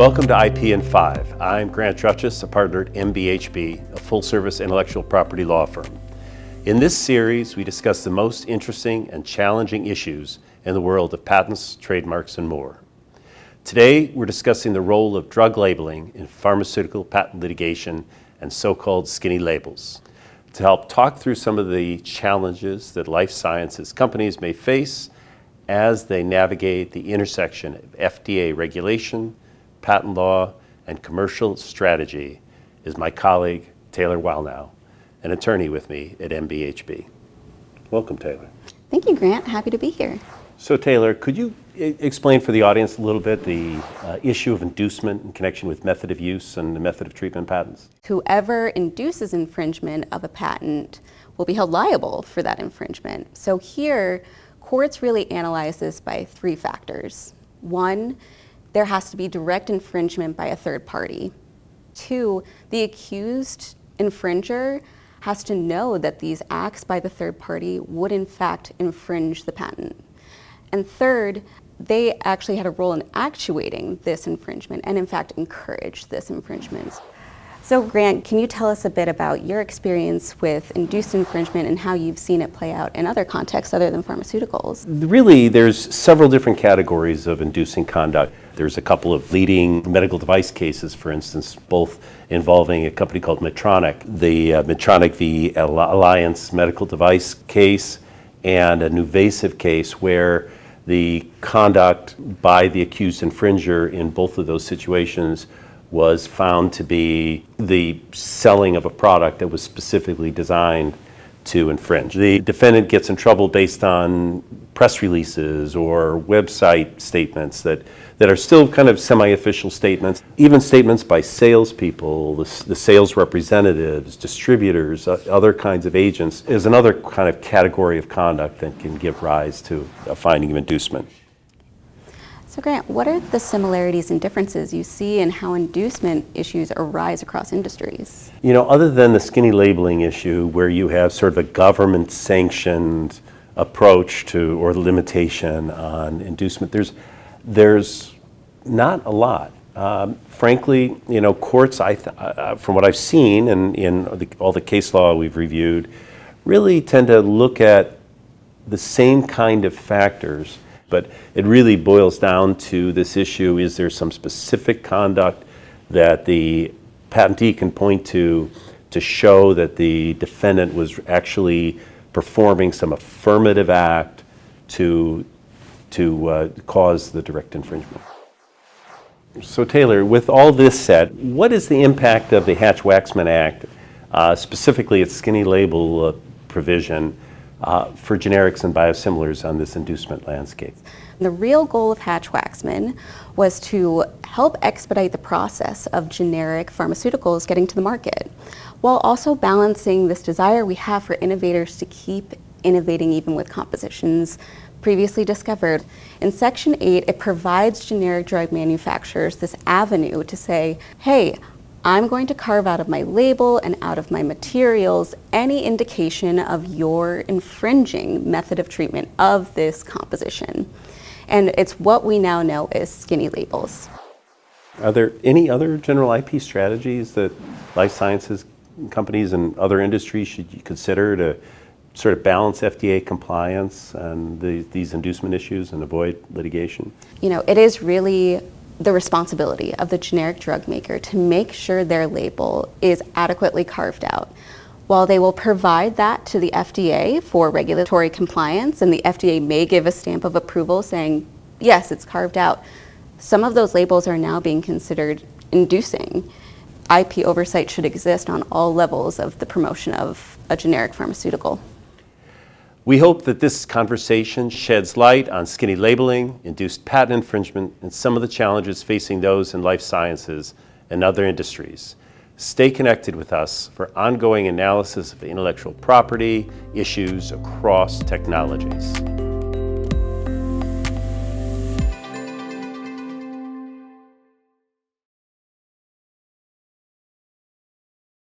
Welcome to IP in 5. I'm Grant Drutchas, a partner at MBHB, a full-service intellectual property law firm. In this series, we discuss the most interesting and challenging issues in the world of patents, trademarks, and more. Today, we're discussing the role of drug labeling in pharmaceutical patent litigation and so-called skinny labels. To help talk through some of the challenges that life sciences companies may face as they navigate the intersection of FDA regulation, patent law, and commercial strategy is my colleague, Taylor Weilnau, an attorney with me at MBHB. Welcome, Taylor. Thank you, Grant. Happy to be here. So, Taylor, could you explain for the audience a little bit the issue of inducement in connection with method of use and the method of treatment patents? Whoever induces infringement of a patent will be held liable for that infringement. So here, courts really analyze this by three factors. One, there has to be direct infringement by a third party. Two, the accused infringer has to know that these acts by the third party would in fact infringe the patent. And third, they actually had a role in actuating this infringement and in fact encouraged this infringement. So Grant, can you tell us a bit about your experience with induced infringement and how you've seen it play out in other contexts other than pharmaceuticals? Really, there's several different categories of inducing conduct. There's a couple of leading medical device cases, for instance, both involving a company called Medtronic, the Medtronic v. Alliance medical device case, and a Nuvasiv case where the conduct by the accused infringer in both of those situations was found to be the selling of a product that was specifically designed to infringe. The defendant gets in trouble based on press releases or website statements that are still kind of semi-official statements. Even statements by salespeople, the sales representatives, distributors, other kinds of agents is another kind of category of conduct that can give rise to a finding of inducement. So Grant, what are the similarities and differences you see in how inducement issues arise across industries? You know, other than the skinny labeling issue where you have sort of a government-sanctioned approach to or limitation on inducement, there's not a lot. Frankly, you know, courts, from what I've seen and in all the case law we've reviewed, really tend to look at the same kind of factors. But it really boils down to this issue: is there some specific conduct that the patentee can point to show that the defendant was actually performing some affirmative act to cause the direct infringement? So Taylor, with all this said, what is the impact of the Hatch-Waxman Act, specifically its skinny label provision, for generics and biosimilars on this inducement landscape? The real goal of Hatch-Waxman was to help expedite the process of generic pharmaceuticals getting to the market, while also balancing this desire we have for innovators to keep innovating even with compositions previously discovered. In Section 8, it provides generic drug manufacturers this avenue to say, hey, I'm going to carve out of my label and out of my materials any indication of your infringing method of treatment of this composition. And it's what we now know as skinny labels. Are there any other general IP strategies that life sciences companies and other industries should consider to sort of balance FDA compliance and these inducement issues and avoid litigation? You know, it is really the responsibility of the generic drug maker to make sure their label is adequately carved out. While they will provide that to the FDA for regulatory compliance, and the FDA may give a stamp of approval saying, yes, it's carved out, some of those labels are now being considered inducing. IP oversight should exist on all levels of the promotion of a generic pharmaceutical. We hope that this conversation sheds light on skinny labeling, induced patent infringement, and some of the challenges facing those in life sciences and other industries. Stay connected with us for ongoing analysis of intellectual property issues across technologies.